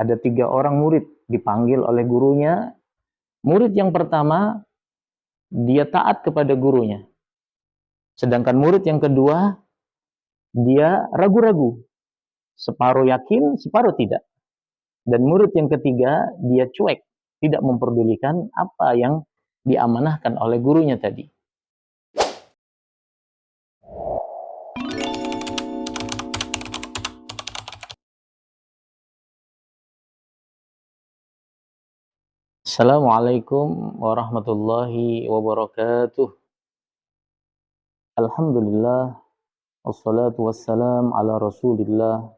Ada 3 orang murid dipanggil oleh gurunya. Murid yang pertama, dia taat kepada gurunya. Sedangkan murid yang kedua, dia ragu-ragu. Separuh yakin, separuh tidak. Dan murid yang ketiga, dia cuek. Tidak memperdulikan apa yang diamanahkan oleh gurunya tadi. Assalamualaikum warahmatullahi wabarakatuh. Alhamdulillah, wassalatu wassalam ala rasulillah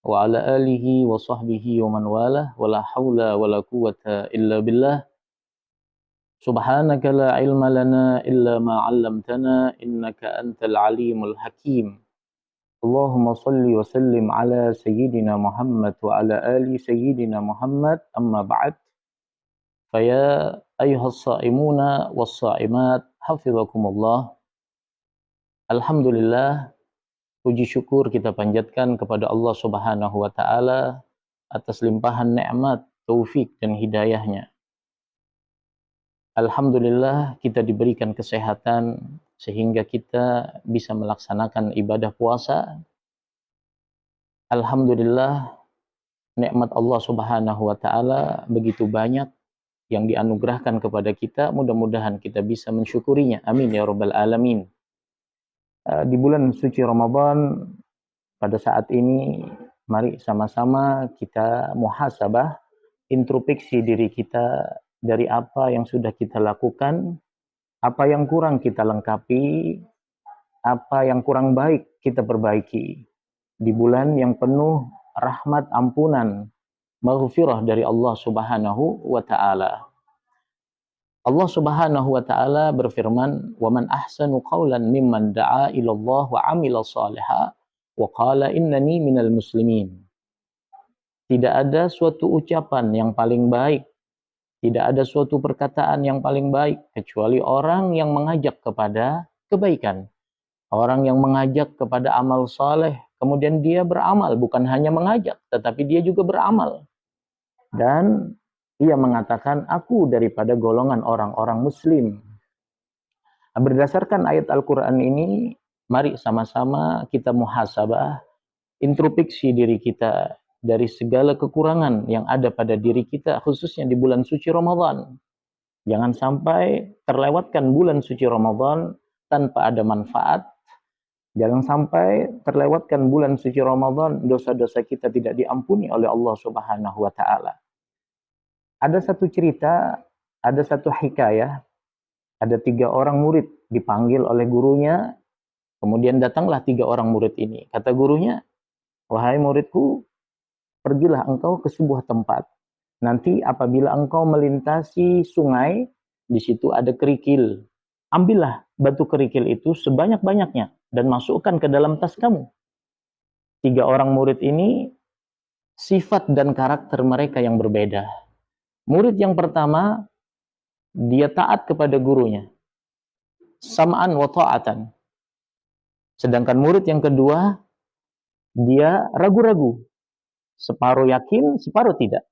wa ala alihi wa sahbihi wa man walah, wa la hawla wa la quwata illa billah. Subhanaka la ilma lana illa ma 'allamtana innaka antal alimul hakim. Allahumma salli wa sallim ala sayyidina Muhammad wa ala ali sayyidina Muhammad, amma ba'd. Faya ayyuhas sha'imuna was sha'imat hafizakumullah. Alhamdulillah, puji syukur kita panjatkan kepada Allah Subhanahu wa taala atas limpahan nikmat, taufik dan hidayahnya. Alhamdulillah kita diberikan kesehatan sehingga kita bisa melaksanakan ibadah puasa. Alhamdulillah, nikmat Allah Subhanahu wa taala begitu banyak yang dianugerahkan kepada kita, mudah-mudahan kita bisa mensyukurinya. Amin ya rabbal alamin. Di bulan suci Ramadan pada saat ini, mari sama-sama kita muhasabah, introspeksi diri kita dari apa yang sudah kita lakukan, apa yang kurang kita lengkapi, apa yang kurang baik kita perbaiki. Di bulan yang penuh rahmat ampunan, maghfirah dari Allah Subhanahu wa taala. Allah Subhanahu wa taala berfirman, "Wa man ahsanu qawlan mimman da'a ila Allah wa 'amila shalihan wa qala innani minal muslimin." Tidak ada suatu ucapan yang paling baik, tidak ada suatu perkataan yang paling baik kecuali orang yang mengajak kepada kebaikan. Orang yang mengajak kepada amal saleh, kemudian dia beramal, bukan hanya mengajak, tetapi dia juga beramal. Dan ia mengatakan, aku daripada golongan orang-orang muslim. Berdasarkan ayat Al-Quran ini, mari sama-sama kita muhasabah, introspeksi diri kita dari segala kekurangan yang ada pada diri kita, khususnya di bulan suci Ramadan. Jangan sampai terlewatkan bulan suci Ramadan tanpa ada manfaat. Jangan sampai terlewatkan bulan suci Ramadan, dosa-dosa kita tidak diampuni oleh Allah Subhanahu wa taala. Ada satu cerita, ada satu hikayah, ada 3 orang murid dipanggil oleh gurunya, kemudian datanglah 3 orang murid ini. Kata gurunya, wahai muridku, pergilah engkau ke sebuah tempat. Nanti apabila engkau melintasi sungai, di situ ada kerikil. Ambillah batu kerikil itu sebanyak-banyaknya dan masukkan ke dalam tas kamu. 3 orang murid ini, sifat dan karakter mereka yang berbeda. Murid yang pertama, dia taat kepada gurunya. Sam'an wa ta'atan. Sedangkan murid yang kedua, dia ragu-ragu. Separuh yakin, separuh tidak.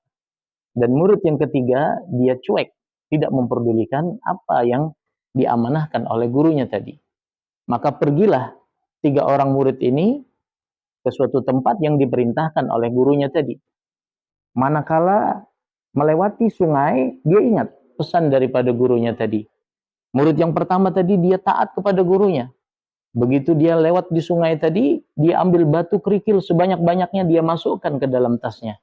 Dan murid yang ketiga, dia cuek. Tidak memperdulikan apa yang diamanahkan oleh gurunya tadi. Maka pergilah 3 orang murid ini ke suatu tempat yang diperintahkan oleh gurunya tadi. Manakala melewati sungai, dia ingat pesan daripada gurunya tadi. Murid yang pertama tadi dia taat kepada gurunya. Begitu dia lewat di sungai tadi, dia ambil batu kerikil sebanyak-banyaknya, dia masukkan ke dalam tasnya.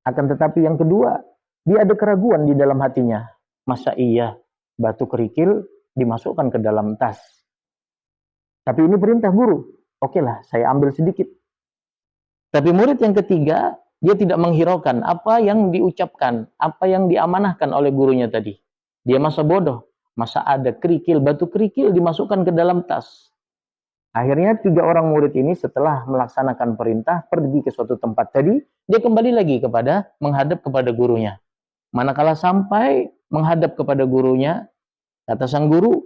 Akan tetapi yang kedua, dia ada keraguan di dalam hatinya. Masa iya batu kerikil dimasukkan ke dalam tas? Tapi ini perintah guru. Oke lah, saya ambil sedikit. Tapi murid yang ketiga, dia tidak menghiraukan apa yang diucapkan, apa yang diamanahkan oleh gurunya tadi. Dia masa bodoh, masa ada kerikil, batu kerikil dimasukkan ke dalam tas. Akhirnya 3 orang murid ini setelah melaksanakan perintah, pergi ke suatu tempat tadi, dia kembali lagi kepada menghadap kepada gurunya. Manakala sampai menghadap kepada gurunya, kata sang guru,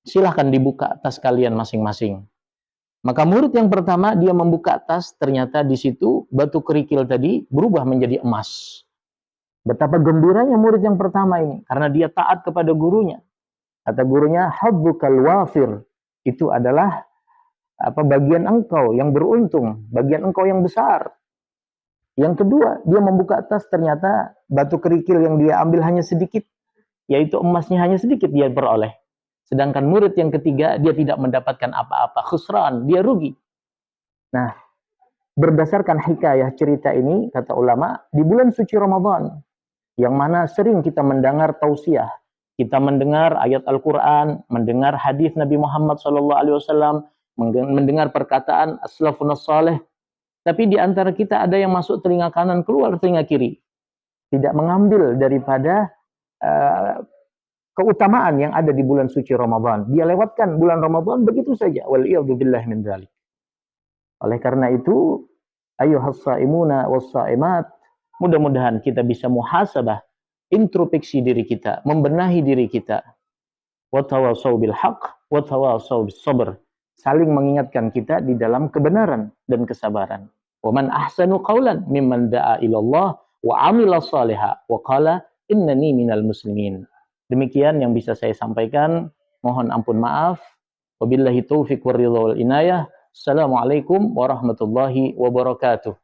silahkan dibuka tas kalian masing-masing. Maka murid yang pertama dia membuka tas, ternyata di situ batu kerikil tadi berubah menjadi emas. Betapa gembiranya murid yang pertama ini karena dia taat kepada gurunya. Kata gurunya, habbukal wafir. Itu adalah bagian engkau yang beruntung, bagian engkau yang besar. Yang kedua, dia membuka tas, ternyata batu kerikil yang dia ambil hanya sedikit, yaitu emasnya hanya sedikit dia peroleh. Sedangkan murid yang ketiga, dia tidak mendapatkan apa-apa, khusran, dia rugi. Nah, berdasarkan hikayah cerita ini, kata ulama, di bulan suci Ramadan, yang mana sering kita mendengar tausiah, kita mendengar ayat Al-Quran, mendengar hadis Nabi Muhammad SAW, mendengar perkataan as-salafun salih, tapi di antara kita ada yang masuk telinga kanan, keluar telinga kiri, tidak mengambil daripada keutamaan yang ada di bulan suci Ramadan. Dia lewatkan bulan Ramadan begitu saja. Wal'iyadzubillah min dzalik. Oleh karena itu, ayyuhas saimuna was saimat, mudah-mudahan kita bisa muhasabah, introspeksi diri kita, membenahi diri kita. Wa tawassaw bil haqq wa tawassaw bis sabr. Saling mengingatkan kita di dalam kebenaran dan kesabaran. Wa man ahsanu qawlan mimman da'a ila Allah wa 'amila shalihan wa qala innani minal muslimin. Demikian yang bisa saya sampaikan. Mohon ampun maaf. Wabillahi taufiq wal ridha wal inayah. Assalamualaikum warahmatullahi wabarakatuh.